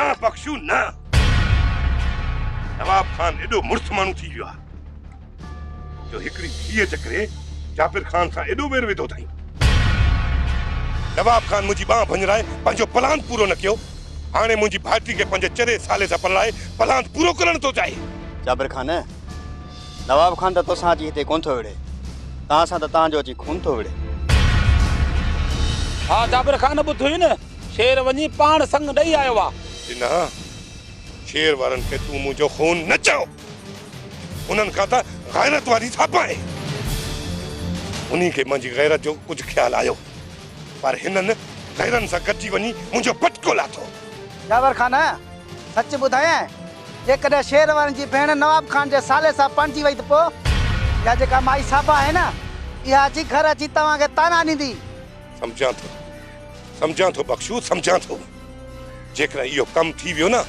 ना बख्शू ना। नवाब खान एडो मुर्स मानू थी वियो जो हिकड़ी धीअ चकरे जाबिर खान सां एडो वेर विधो थई। नवाब खान मुंहिंजी बाह भंजराए पंहिंजो प्लान पूरो न कयो। हाणे मुंहिंजी भाइटी खे पंहिंजे चरे साले सां पलाए प्लान पूरो करण थो चाहे। जाबिर खान, नवाब खान तो तोसां अची हिते कोन थो विड़े, तव्हां सां त तव्हांजो अची खून थो विड़े। हाँ जाबिर खान ॿुध हुई न, शेर वञी पाण संग ॾेई आयो आहे। जिना शेर वारनि खे तूं मुंहिंजो खून न चओ, उन्हनि खां त गैरत वारी थाप आहे। उन्ही खे मुंहिंजी गैरत जो कुझु ख़्यालु आयो, पर हिननि गैरनि सां गॾिजी वञी मुंहिंजो पटको लाथो। जाबिर खान, सच ॿुधायां, जेकॾहिं शेर वारनि जी भेण नवाब खान जे साले सां पणिजी वई त पोइ या जेका माई साबा आहे न, इहा अची घर अची तव्हांखे ताना ॾींदी। समझां थो बख्शू, समझां थो। जेकॾहिं इहो कमु थी वियो न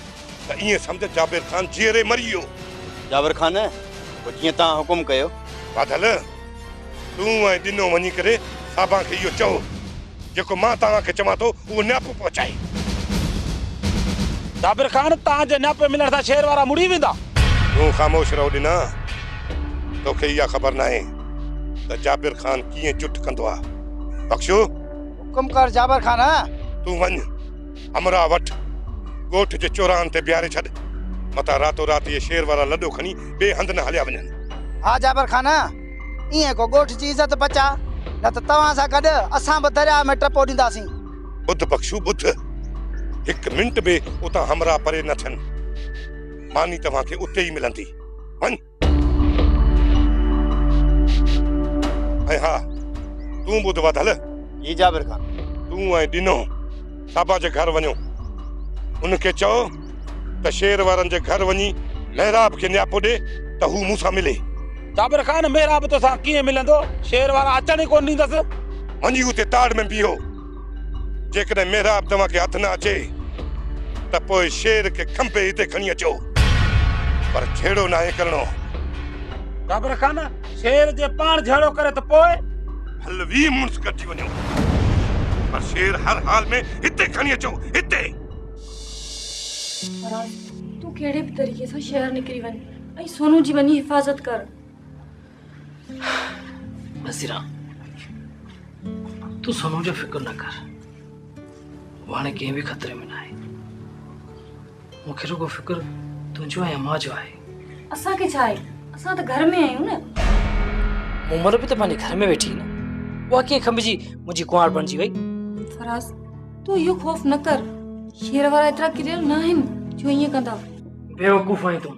त ईअं सम्झ जाबिर खान जीअरे मरी वियो। जाबिर खान, पोइ जीअं तव्हां हुकुम कयो। बादल, तूं ऐं ॾिनो वञी करे साबा खे इहो चओ जेको मां तव्हांखे चवां थो उहो न्यापो पहुचाए। जाबिर खान, तव्हांजे न्यापे मिलण सां शेर वारा मुड़ी वेंदा। तूं ख़ामोश रहो ॾिना, तोखे इहा ख़बर नाहे त जाबिर खान कीअं चुट कंदो आहे। बख्शू, हुकुम कर जाबिर खान। तूं वञ हमरा वटि ॻोठ जे चौराहनि ते बीहारे छॾ, मता रातो रात ये शेर वारा लॾो खणी ॿिए हंधि न हलिया वञनि। हा जाबिर खान, ईअं को ॻोठ जी इज़त बचा, न त तव्हां सां गॾु असां बि दरिया में टपो ॾींदासीं। ॿुध बख्शू ॿुध, हिकु मिंट बि उतां हमरा परे न थियनि, मानी तव्हांखे उते ई मिलंदी। वञ। ऐं हा, तूं ॿुध वाधल, जी जाबिर खान। तूं ऐं ॾिनो साबा जे घर वञो, उनखे चओ त शेर वारनि जे घर वञी महराब खे न्यापो ॾे त हू मूंसां मिले। जाबिर खान, महराब तोसां कीअं मिलंदो? शेर वारा अचण ई कोन ॾींदसि। वञी उते ताड़ में बीहो। जेकॾहिं महराब तव्हांखे हथ न अचे त पोइ शेर खे खंभे हिते खणी अचो, पर छेड़ो न आहे करणो। जाबिर खान, शेर जे पाण झेड़ो करे त पोइ हल 20 मुंस कटी वञो, पर शेर हर हाल में हिते खणी अचो, हिते। फराज, तू केड़े भी तरीके से शहर निकली वञ ऐं सोनू जी वञी हिफ़ाज़त कर। नसीरा, तू सोनू जो फिक्र न कर, वो हाणे कंहिं भी खतरे में न आहे। मूंखे रुगो फिक्र तुंहिंजो ऐं अम्मा जो आहे। असांखे छा आहे, असां त घर में आहियूं न। उमर भी त पंहिंजे घर में वेठी न, उहा कीअं खंभिजी मुंहिंजी कुंवार बणिजी वई। फराज, तू इहो खौफ़ न कर, शेर वारा एतिरा किरियल न आहिनि जो ईअं कंदा। बेवकूफ़ आहीं तूं।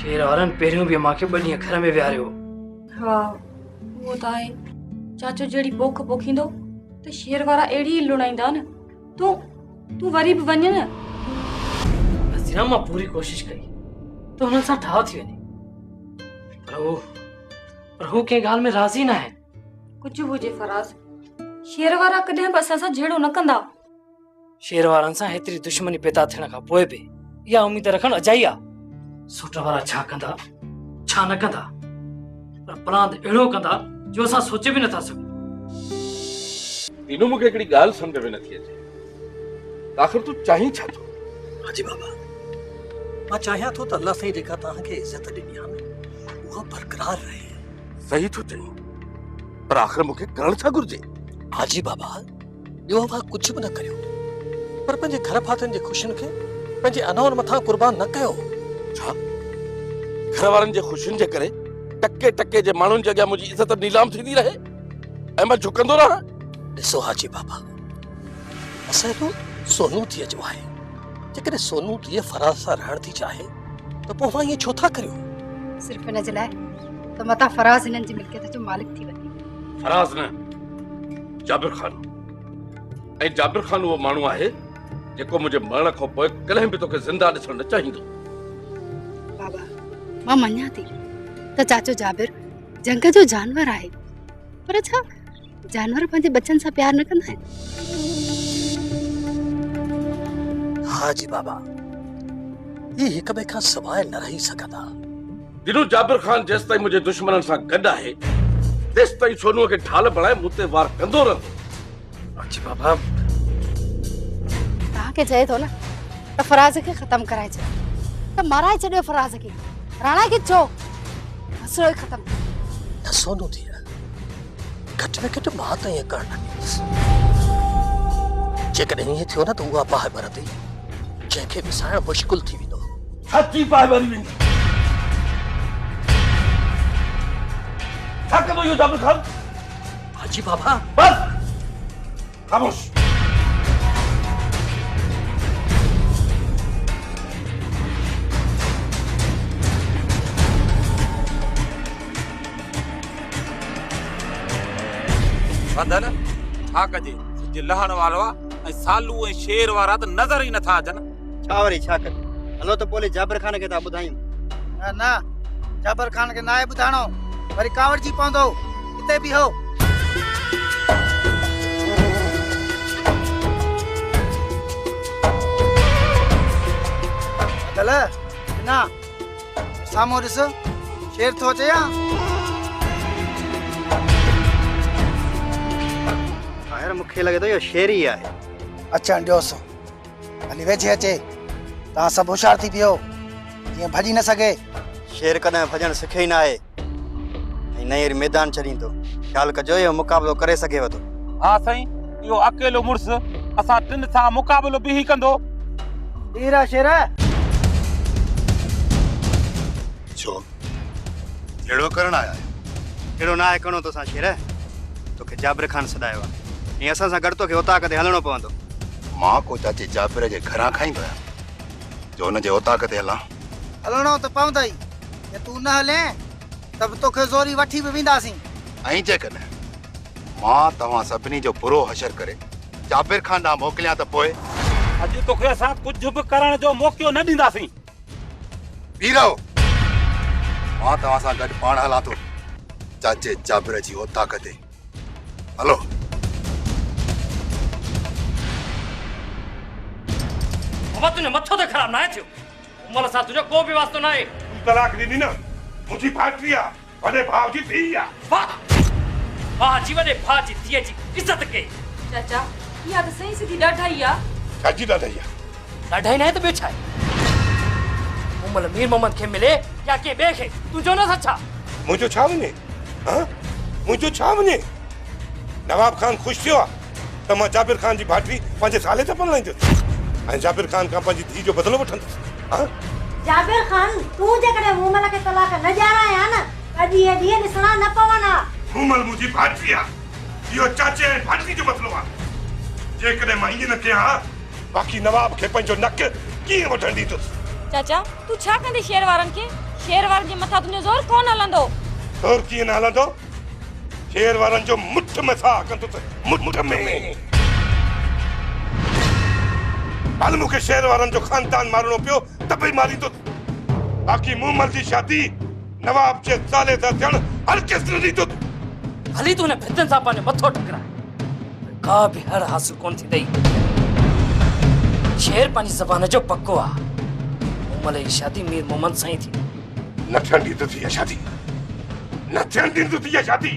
शेर वारनि पहिरियों बि मां खे 2 ॾींहं घर में विहारियो। हा, उहो त आहे। चाचो जहिड़ी पोख पोखींदो त शेर वारा अहिड़ी ई लुणाईंदा न। तूं वरी बि वञ न। नसीरा, मां पूरी कोशिश कई त हुननि सां ठाह थी वञे, पर हू कंहिं ॻाल्हि में राज़ी न आहे। कुझु हुजे फराज, शेर वारा कॾहिं बि असां सां झेड़ो न कंदा। शेर वारनि सां हेतिरी दुश्मनी पैदा थियण खां पोइ बि इहा उम्मीद रखणु अजाई आहे। सुट वारा छा कंदा छा न कंदा, पर प्लान अहिड़ो कंदा जो असां सोचे बि नथा सघूं। तीनों मूंखे हिकिड़ी ॻाल्हि सम्झ में नथी अचे, आख़िर तूं चाहीं छा थो? हाजी बाबा, मां चाहियां थो त अल्लाह साईं जेका तव्हांखे इज़त ॾिनी आहे न, उहा बरक़रार रहे। सही थो चईं, पर आख़िर मूंखे करणु छा घुरिजे? हाजी बाबा, ॿियो वाह कुझु बि न करियो, पर पंहिंजे घर फातनि जी ख़ुशियुनि खे पंहिंजे अनौनि मथां कुर्बान न कयो। छा घर वारनि जे ख़ुशियुनि जे करे टके टके जे माण्हुनि जे अॻियां मुंहिंजी इज़त नीलाम थींदी रहे ऐं मां झुकंदो रहां? ॾिसो हाजी बाबा, मसइलो सोनू धीअ जो आहे। जेकॾहिं सोनू धीअ फराज़ सां रहण थी चाहे त पोइ मां ईअं छो था करियो? सिर्फ़ हिन जे लाइ त मता फराज़ हिननि जी मिल्कियत जो मालिक थी वञे। फराज़ न, जाबिर खान। ऐं जाबिर खान उहो माण्हू आहे जेको मुंहिंजे मरण खां पोइ कॾहिं बि तोखे ज़िंदा ॾिसणु न चाहींदो। बाबा, मां मञा थी त चाचो जाबिर जंग जो जानवर आहे, पर छा जानवर पंहिंजे बच्चनि सां प्यार न कंदा आहिनि? हाँ जी बाबा, ये हिक ॿिए खां सवाइ न रही सघंदा। दिनू जाबिर खान जेसि ताईं मुंहिंजे दुश्मननि सां गॾु आहे, तेसि ताईं सोनूअ खे ढाल बणाए मूं ते वार कंदो रहंदो। हाजी बाबा, तव्हांखे चए थो न त फराज़ खे ख़त्म कराए छॾ त माराए छॾियो फराज़ खे राणा खे छो मसलो ई ख़त्म न सोनू थिया घट में घट मां त ईअं करण लॻियुसि जेकॾहिं ईअं थियो न त उहा बाहि मरंदी जंहिंखे विसाइणु मुश्किल थी वेंदो सची पाए भरी वेंदी छा कंदो इहो जाबिर ख़ान हाजी बाबा बस ख़ामोश वधल छा कजे सिज लहण वारो आहे ऐं सालू ऐं शेर वारा त नज़र ई नथा अचनि छा वरी छा कर हलो त पोले जाबिर खान खे था ॿुधायूं न न जाबिर खान खे नाहे ॿुधाइणो वरी कावड़जी पवंदो हिते बीहो चल ना साम्हूं ॾिस शेर थो अचे या ॿाहिरि मूंखे लॻे थो इहो शेर ई आहे अचण ॾियोसि हली वेझे अचे तव्हां सभु होशियार थी पियो जीअं भॼी न सघे शेर कॾहिं भॼणु सिखे ई न आहे ऐं नई मैदान छॾींदो ख़्यालु कजो इहो मुक़ाबिलो करे सघेव थो हा साईं इहो अकेलो मुड़ुस असां टिनि सां मुक़ाबिलो बि ई कंदो हीरा शेर छो अहिड़ो करण आया आहियो? अहिड़ो न आहे करिणो तोसां शेर तोखे जाबिर खान सॾायो आहे ऐं असां सां गॾु तोखे उताक ते हलणो पवंदो मां को चाचे जाबिर जे घरां खां ई वियो जो हुनजे उताक ते हलां हलणो त पवंदई जे तूं न हले त बि तोखे ज़ोरी वठी बि वेंदासीं ऐं जेकॾहिं मां तव्हां सभिनी जो बुरो हशर करे जाबिर खान ॾांहुं मोकिलियां त पोइ अॼु तोखे असां कुझु बि करण जो मौक़ो न ॾींदासीं बीरो मां तव्हां सां गॾु पाण हलां थो चाचे जाबिर जी उताक ते हलो बाबा तुंहिंजो मथो त ख़राबु न आहे थियो उमर सां तुंहिंजो को बि वास्तो न आहे तलाक ॾिनी न मुंहिंजी भाइटी आहे वॾे भाउ जी धीउ आहे वाह वाह जी वॾे भाउ जी धीअ जी इज़त कई चाचा इहा त सही सिधी ॾाढाई आहे छाजी ॾाढाई आहे ॾाढाई न आहे त ॿियो छा आहे उमर मीर मोहम्मद खे मिले या के ॿिए खे तुंहिंजो न सचा मुंहिंजो छा वञे हा मुंहिंजो छा वञे नवाब खान ख़ुशि थियो आहे त मां जाबिर खान जी भाइटी पंहिंजे साले ते पलाईंदुसि ऐं जाबिर खान खां पंहिंजी धीउ जो बदिलो वठंदुसि हा जाबिर खान तूं जेकॾहिं मूमल खे तलाक न ॾियाराए हा न अॼु इहे ॾींहं ॾिसणा न पवनि हा मूमल मुंहिंजी भाइटी आहे इहो चाचे ऐं भाइटी जो मसइलो आहे जेकॾहिं मां ईअं न कयां हा बाक़ी नवाब खे पंहिंजो नक कीअं वठण ॾींदुसि चाचा तूं छा कंदी शेर वारनि खे शेर वारनि जे मथां तुंहिंजो ज़ोर कोन हलंदो ज़ोर कीअं न हलंदो शेर वारनि जो मुठ में साह कंदुसि मुठ में हाल मूंखे शेर वारनि जो खानदान मारणो पियो त बि मारींदुसि बाक़ी मूमल जी शादी नवाब जे साले सां थियणु हर किस न ॾींदुसि हली तूं हिन भितनि सां पंहिंजो मथो टकराए का बि हर हासिल कोन थींदई शेर पंहिंजी ज़बान जो पको आहे उमल जी शादी मीर मोहम्मद सां ई थी न थियणु ॾींदुसि इहा शादी न थियणु ॾींदुसि इहा शादी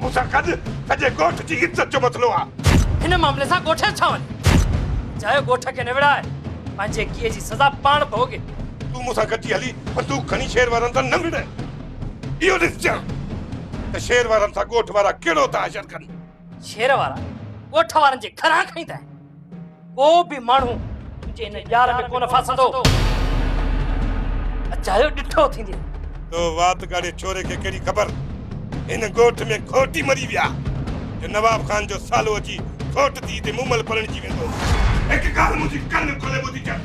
मूंसां गॾु सॼे ॻोठ जी इज़त जो मसइलो आहे हिन मामले सां ॻोठे छा वञे चाहे ॻोठ खे न विड़ाए पंहिंजे कीअ जी सज़ा पाण भोगे तूं मूंसां गॾिजी हली बंदूक खणी शेर वारनि सां न विड़े इहो ॾिसजांइ त शेर वारनि सां ॻोठ वारा कहिड़ो था हशर कनि शेर वारा ॻोठ वारनि जे घरां खईंदा आहिनि को बि माण्हू तुंहिंजे हिन यार में कोन फासंदो अचायो ॾिठो थींदी तो वात गाड़े छोरे खे कहिड़ी ख़बर हिन ॻोठ में खोटी मरी विया जो नवाब खान जो सालो अची खोट थी ते मूमल पलणजी वेंदो हिकु ॻाल्हि मुंहिंजी कन खोले ॿुधी चा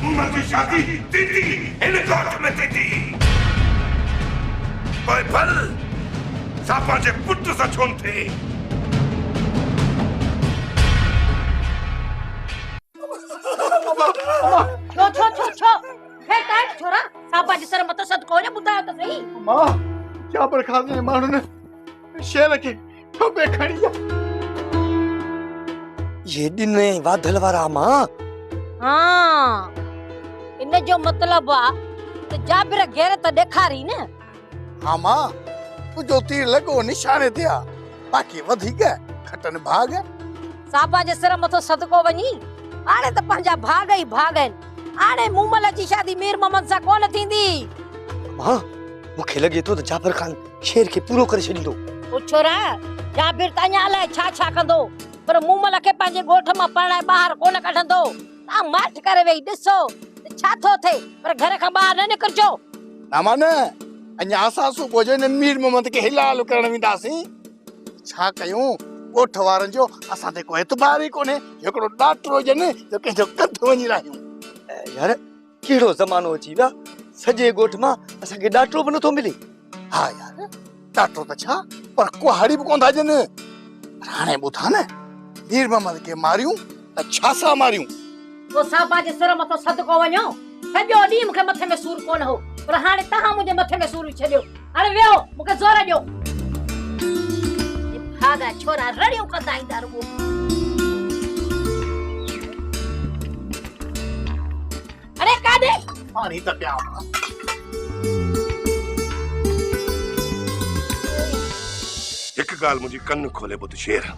मूमल जी शादी थींदी हिन ॻोठ में थींदी पोइ भल सापा जे पुट सां छो न थिए छो हे काट छोरा सापा जे सर मथो सदको ने ॿुधायो त सही मां जाबिर खान जे माण्हुनि शेर खे ठोपे खणी ये ॾिने वाधल वारा मां हां इन जो मतलब आ त जाबिर गैरत ॾेखारी न हा मां तुंहिंजो तीर लॻो निशाने ते आहे बाक़ी वधीक खटनि भाग सापा जे सर मथो सदको वञी हाणे त पंहिंजा भाग ई भाग आहिनि। हाणे मूमल जी शादी मीर मोहम्मद सां कोन थींदी। मां मूंखे लॻे थो त जाबिर खान शेर खे पूरो करे छॾींदो। ओ छोरा, जाबिर त अञा अलाए छा कंदो, पर मूमल खे पंहिंजे ॻोठ मां परणाए ॿाहिरि कोन कढंदो। तव्हां माठ करे वेही ॾिसो त छा थो थिए, पर घर खां ॿाहिरि न निकिरजो। नामा न अञा असां सुबुह जो हिन मीर मोहम्मद खे हिलाल करण वेंदासीं। छा कयूं, ॻोठ वारनि जो असां ते को एतबार ई कोन्हे। हिकिड़ो डॉक्टर हुजनि जो कंहिंजो कधु वञी लाहियूं। यार कहिड़ो ज़मानो अची विया, सॼे ॻोठ मां असांखे डॉक्टर बि नथो मिले। हा यार, डॉक्टर त छा, पर कुहाड़ी बि कोन था ॾियनि। हाणे ॿुधा न, मीर मोहम्मद खे मारियूं त छा सां मारियूं? तो साबा जे सिर मथो सदको वञो। सॼो ॾींहुं मूंखे मथे में सूर कोन हो, पर हाणे तव्हां मुंहिंजे मथे में सूर छॾियो। हाणे वियो, मूंखे ज़ोर ॾियो। भागा छोरा रड़ियूं कंदा ईंदा रुगो। अरे काॾे? पाणी त पिया। हिकु ॻाल्हि मुंहिंजी कन खोले ॿुध शेर।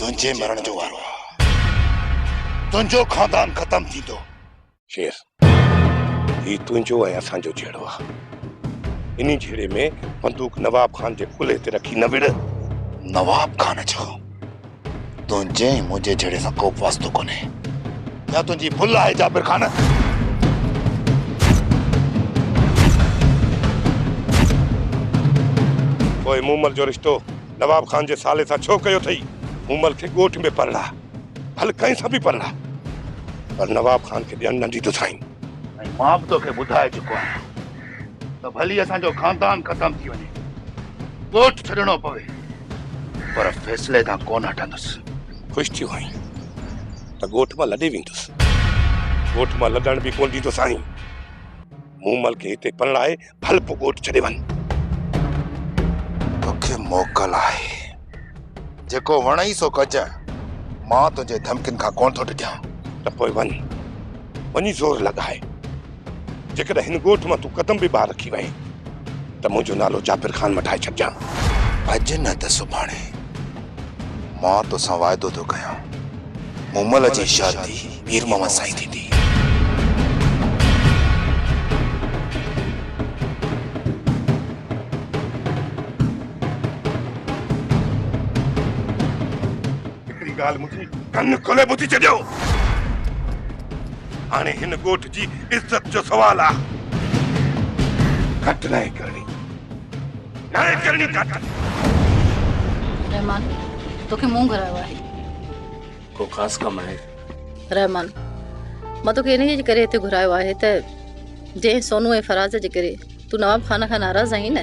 तुझे मरण जो वारो तुझो खानदान खत्म थींदो। शेर ही तुझो ऐं असांजो जहिड़ो आहे। इन्ही झेड़े में बंदूक नवाब खान जे फुले ते रखी न विड़। नवाब खान छो तुझे मुझे जड़े सां को वास्तो कोने। या तुझी भुल आहे जाबिर खान? पोइ मूमल जो रिश्तो नवाब खान जे साले सां छो कयो अथई? मूमल खे ॻोठ में परला, भल कंहिं सां बि परला, पर नवाब खान खे ॾियण न ॾींदो साईं। मां बि तोखे ॿुधाए चुको आहियां त भली असांजो खानदान ख़तम थी वञे, ॻोठ छॾणो पवे, पर फैसले खां कोन हटंदुसि। ख़ुशि थियो आहीं त ॻोठ मां लॾे वेंदुसि। ॻोठ मां लॾण बि कोन ॾींदो साईं। मूमल खे हिते परणाए भल पोइ ॻोठ छॾे वञ। तोखे मोकल आहे, जेको वणई सो कजां। मां तुंहिंजे धमकियुनि खां कोन थो ॾिठां। त पोइ वञी ज़ोर लॻाए। जेकॾहिं हिन ॻोठ मां तूं कदम बि ॿाहिरि रखी वहीं त मुंहिंजो नालो जाबिर खान मटाए छॾिजां। अॼु न त सुभाणे मां तोसां वाइदो थो कयां, मूमल जी शादी मीर मोहम्मद सां ई थींदी। ॻाल्हि मुंहिंजी कन खोले ॿुधी छॾियो। हाणे हिन ॻोठ जी इज़त जो सवाल आहे। घटि न करणी घटि। रहमान तोखे मूं घुरायो आहे। को ख़ासि कमु आहे? रहमान मां तोखे इन जे करे हिते घुरायो आहे त जंहिं सोनू ऐं फराज़ जे करे तूं नवाब खान खां नाराज़ आहीं न,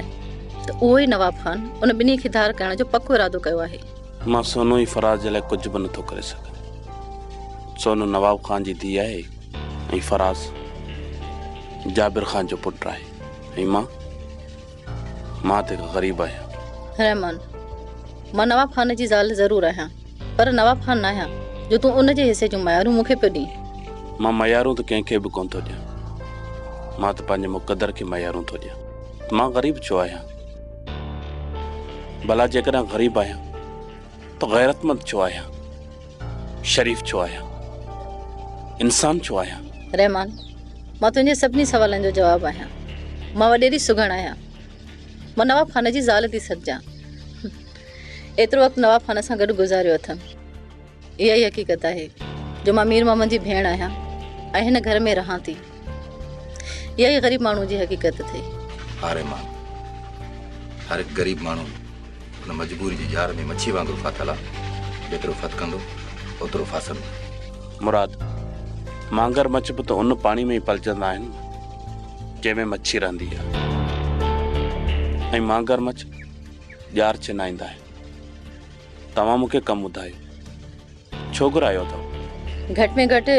त उहो ई नवाब खान उन ॿिन्ही खे धार करण जो पको इरादो कयो आहे। मां सोनू ऐं फराज़ जे लाइ कुझु बि नथो करे सघां। सोनू नवाब खान जी धीउ आहे ऐं फराज़ जाबिर खान जो पुटु आहे, ऐं मां त हिकु ग़रीब आहियां। रहमान मां नवाब खान जी ज़ाल ज़रूरु आहियां, पर नवाब खान न आहियां जो तूं उन जे हिसे जूं मयारूं मूंखे पियो ॾीं। मां मयारूं त कंहिंखे बि कोन थो ॾियां। मां त पंहिंजे मुक़दर खे मयारूं थो ॾियां। मां ग़रीब छो आहियां? भला जेकॾहिं ग़रीब आहियां त गैरतमंद छो आहियां? शरीफ छो आहियां, इंसान छो आहियां। रहमान, मां तुंहिंजे सभिनी सवालनि जो जवाबु आहियां। मां वॾेरी सुगण आहियां। मां नवाब खान जी ज़ाल थी सघजां। एतिरो वक़्तु नवाब खान सां गॾु गुज़ारियो अथमि। इहा ई हक़ीक़त आहे जो मां मीर मोहम्मद जी भेण आहियां ऐं हिन घर में रहां थी। इहा ई ग़रीब माण्हू जी हक़ीक़त थी। हारे मां हर एक गरीब माण्हू हुन मजबूरी जी जार में मच्छी वांगुरु फाथल आहे। जेतिरो फतकंदो ओतिरो फासंदो। मुराद, मांगर मछ बि त उन पाणी में ई पलजंदा आहिनि जंहिंमें मच्छी रहंदी आहे, ऐं मांगर मछ ॼार चिनाईंदा आहिनि। तव्हां मूंखे कमु ॿुधायो, छो घुरायो अथव? घटि में घटि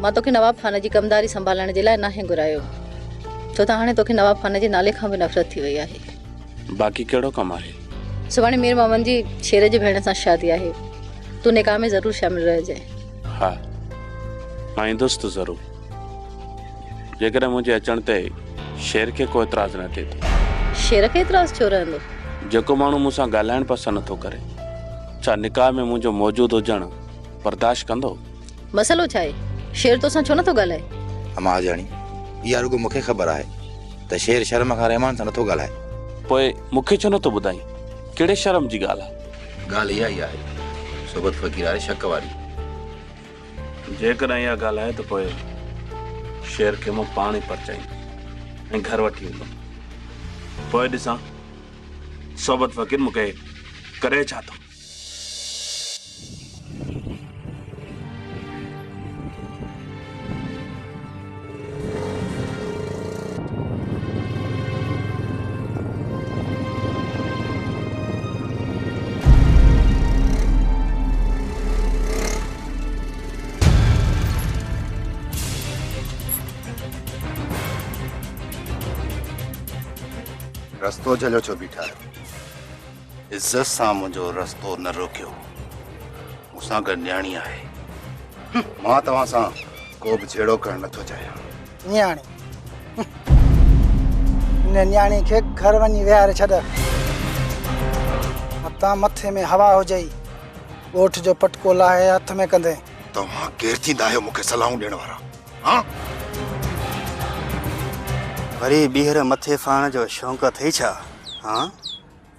मां तोखे नवाब खान जी कमदारी संभालण जे लाइ नाहे घुरायो, छो त हाणे तोखे नवाब खान जे नाले खां बि नफ़रत थी वई आहे। बाक़ी कहिड़ो कमु आहे? सुभाणे मीर मोहम्मद जी शेर जी भेण सां शादी आहे। तूं निकाह में ज़रूरु शामिल रहिजे। हा, मां ईंदुसि त ज़रूरु, जेकॾहिं मुंहिंजे अचण ते शेर खे को एतिराज़ न थिए थो। शेर खे एतिराज़ छो रहंदो? जेको माण्हू मूंसां ॻाल्हाइण पसंदि नथो करे, छा निकाह में मुंहिंजो मौजूदु हुजणु बर्दाश्त कंदो? मसइलो छा आहे? शेर तोसां छो नथो ॻाल्हाए? अमा जाणी, इहा रुगो मूंखे ख़बर आहे त शेर शर्म खां रहमान सां नथो ॻाल्हाए। पोइ मूंखे छो नथो ॿुधाई? कहिड़े शर्म जी ॻाल्हि आहे? ॻाल्हि इहा ई आहे, सोबत फ़क़ीर आहे शक वारी। जेकॾहिं इहा ॻाल्हि आहे त पोइ शेर खे मां पाण ई परचाई ऐं घर वठी वेंदुमि। पोइ ॾिसां सोबत फ़क़ीर मूंखे करे छा थो। रस्तो झलियो छो बीठा आहियो? इज़त सां मुंहिंजो रस्तो न रोकियो। मूंसां गॾु न्याणी आहे। मां तव्हां सां को बि छेड़ो करणु नथो चाहियां। न्याणी हिन न्याणी खे घर वञी विहारे छॾ। मथां मथे में हवा हुजई, ॻोठ जो पटको लाहे हथ में कंदे। तव्हां केरु थींदा आहियो मूंखे सलाहूं ॾियण वारा? हाँ, वरी ॿीहर मथे फाइण जो शौक़ु अथई छा? हाँ,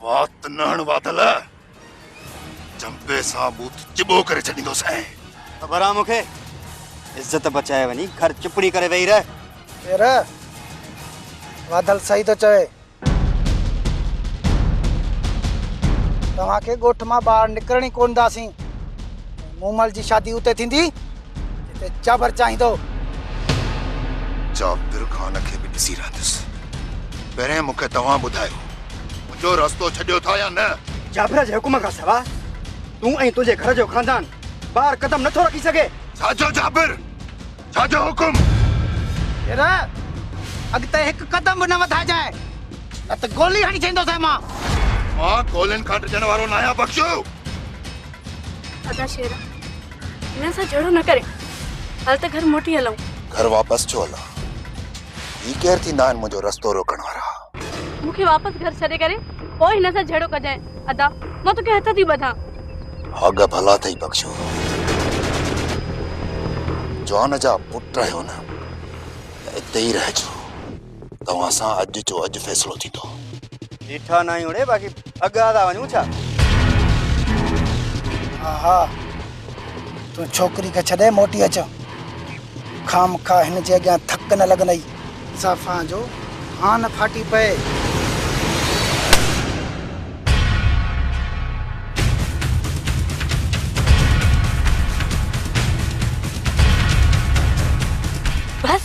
वात नहण वादल जंपे सां बूथ चिबो करे छॾींदोसि। ख़बर आहे मूंखे। इज़त बचाए वञी घर चुपड़ी करे वेही रह। केर? वादल सही तो चवे। तव्हांखे ॻोठ मां ॿाहिरि निकिरणी कोन दासीं। मूमल जी शादी उते थींदी जिते जाबर चाहींदो। जाबिर खान खे बि ॾिसी रहंदुसि। पहिरें मूंखे तव्हां ॿुधायो, मुंहिंजो रस्तो छॾियो था या न? जाबिर जे हुकुम खां सवाइ तूं ऐं तुंहिंजे घर जो खानदान ॿाहिरि कदम नथो रखी सघे। छाजो जाबिर? छाजो हुकुम? केर? अॻिते हिकु कदम बि न वधाइजांइ, न त गोली हणी छॾींदोसीं मां। मां गोलियुनि खां ॾिजण वारो न आहियां बख्शू। अदा शेरा, हिन सां जहिड़ो न करे। हल त घर मोटी हलूं। घर वापसि छो हलां? ही केर थींदा आहिनि मुंहिंजो रस्तो रोकण वारा? मूंखे वापसि घर छॾे करे पोइ हिन सां जहिड़ो कजांइ। अदा, मां तोखे हथ थी ॿधां। अॻ भला अथई बख्शू। जवान जा पुट आहियो न, त हिते ई रहिजो। तव्हां सां अॼु जो अॼु फ़ैसिलो थींदो। ॾिठा न आहियूं रे, बाक़ी अॻा था वञूं छा? हा हा, तूं छोकिरी खे छॾे मोटी अच। खाम खा हिन जे अॻियां थक न लॻंदई। ज़ाफ़ां जो हान फाटी पए। बस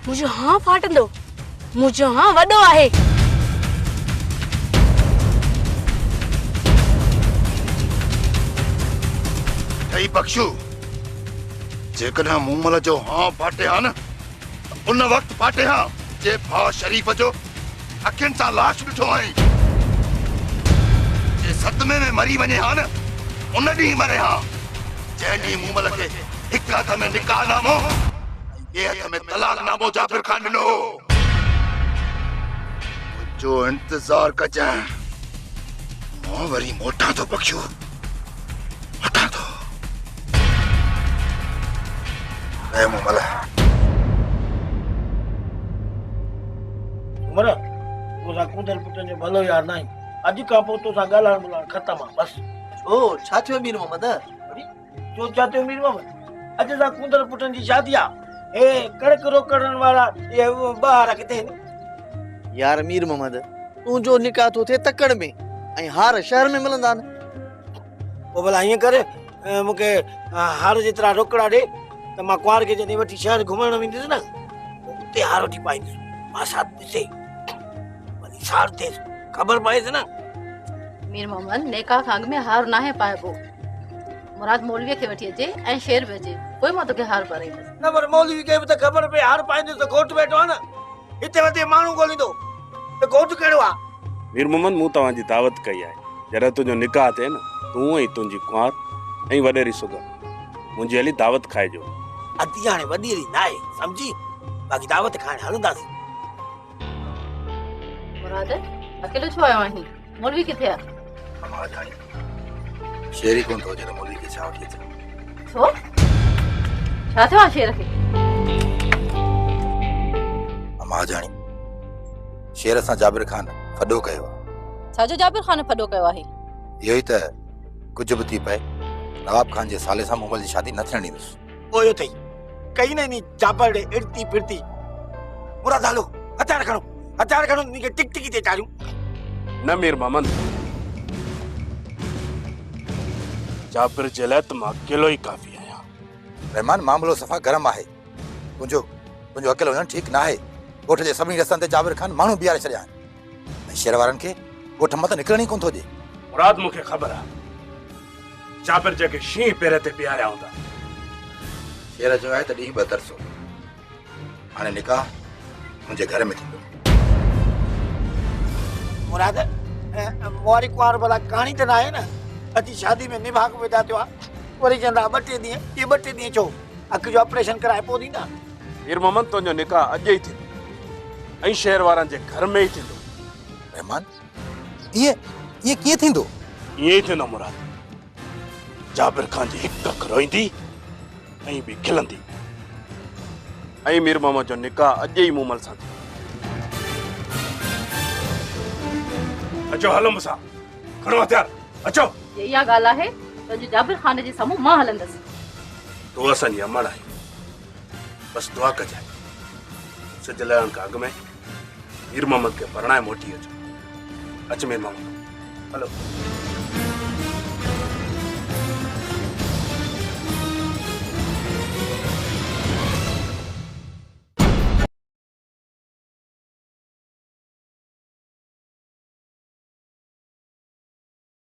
मुंहिंजो हाँ फाटंदो। मुंहिंजो हाँ वॾो आहे। ठही बख्शू, जेकॾहिं मूमल जो हाँ फाटे हा न, उन वक़्तु फाटे हा जे भाउ शरीफ़ जो अखियुनि सां लाश ॾिठो आई। जे सदमे में मरी वञे हा न, उन ॾींहुं मरे हा जंहिं ॾींहुं मूमल खे हिकु हथ में निकाह नामो, ॿिए हथ में तलाक नामो जाबिर खान ॾिनो। मुंहिंजो इंतज़ार कजांइ, मां वरी मोटां थो बख्शू, मोटां थो। ऐ मुमल उमर तोसां कुंदर पुटनि जो भलो यार नाहीं अॼु खां पोइ तोसां ॻाल्हाइण ॿोलाइण ख़तमु आहे बसि ओ छा थियो मीर मोहम्मद? जो छा थियो मीर मोहम्मद अॼु सां कुंदर पुटनि जी शादी आहे हे कड़क रोकण वारा ये ॿार किथे आहिनि? यार मीर मोहम्मद तुंहिंजो निकाह थो थिए तकड़ में ऐं हार शहर में मिलंदा आहिनि। पोइ भला ईअं करे मूंखे हार जेतिरा रोकड़ा ॾे त मां कुंवार खे जॾहिं वठी शहर घुमण वेंदुसि न उते हार वठी पाईंदुसि मासात ॾिसे वरी सार थिएसि ख़बर पएसि न। मीर मोहम्मद नेका खां अॻु में हार नाहे पाइबो। मुराद मौलवीअ खे वठी अचे ऐं शेर भेजे पोइ मां तोखे हार पाराईंदसि। न पर मौलवी खे बि त ख़बर पए हार पाईंदुसि त घोट वेठो आहे न हिते वधे माण्हू ॻोल्हींदो त घोट कहिड़ो आहे? मीर मोहम्मद मूं तव्हांजी दावत कई आहे जॾहिं तुंहिंजो निकाह थिए न तूं ऐं तुंहिंजी कुंवार ऐं वॾेरी सुगर मुंहिंजी हली दावत खाइजो। अधी हाणे वॾेरी न आहे सम्झी बाक़ी दावत खाइण हलंदासीं। मुराद अकेलो छो आयो आहीं? मौलवी किथे आहे? शेर ही कोन थो हुजे त मौलवी खे छा वठी अचे? छो छा थियो आहे शेर खे? अमा जाणी शेर सां जाबिर खान फॾो कयो आहे। छाजो जाबिर खान फॾो कयो आहे? इहो ई त कुझु बि थी पए नवाब खान जे साले सां मुमल जी शादी न थियण ॾींदुसि। पोइ अथई कई न नी जाबर ॾे इड़ती फिरती मुराद हलो हथियार खणो नी टिक टिकी ते चारियूं। न मीर मोहम्मद जाबिर जे लाइ त मां अकेलो ई काफ़ी आहियां। रहमान मामलो सफ़ा गरम आहे तुंहिंजो अकेलो वञणु ठीकु न आहे। ॻोठ जे सभिनी रस्तनि ते जाबिर खान माण्हू बीहारे छॾिया आहिनि ऐं शेर वारनि खे ॻोठ मां त निकिरण ई कोन थो ॾिए। मुराद मूंखे ख़बर आहे जाबिर जेके शींहं पेर ते बीहारिया हूंदा। शेर जो आहे त ॾींहुं ॿ तरसो हाणे निकाह मुंहिंजे घर में थींदो। मुराद मुआरी कुंवार भला कहाणी त न आहे न अॼु शादी में निभाग पैदा थियो आहे वरी चवंदा 2 ॾींहं छो अखि जो ऑपरेशन कराए पोइ ॾींदा। मीर मोहम्मद तुंहिंजो निकाह अॼु ई थींदो ऐं शहर वारनि जे घर में ई थींदो। रहमान ये कीअं थींदो? ईअं ई थींदो मुराद। जाबिर खान जी हिकु अखि रोईंदी ऐं ॿी खिलंदी ऐं मीर मोहम्मद जो निकाह अॼु ई मूमल सां थींदो। अचो हलो मूंसां खणो हथियार अचो। इहा ॻाल्हि आहे त अॼु जाबिर खान जे साम्हूं मां हलंदसि। तूं असांजी अमड़ आई बस दुआ कजांइ सिज लहण खां अॻु में मीर मोहम्मद खे परणाए मोटी अचो। अच मीर मोहम्मद हलो।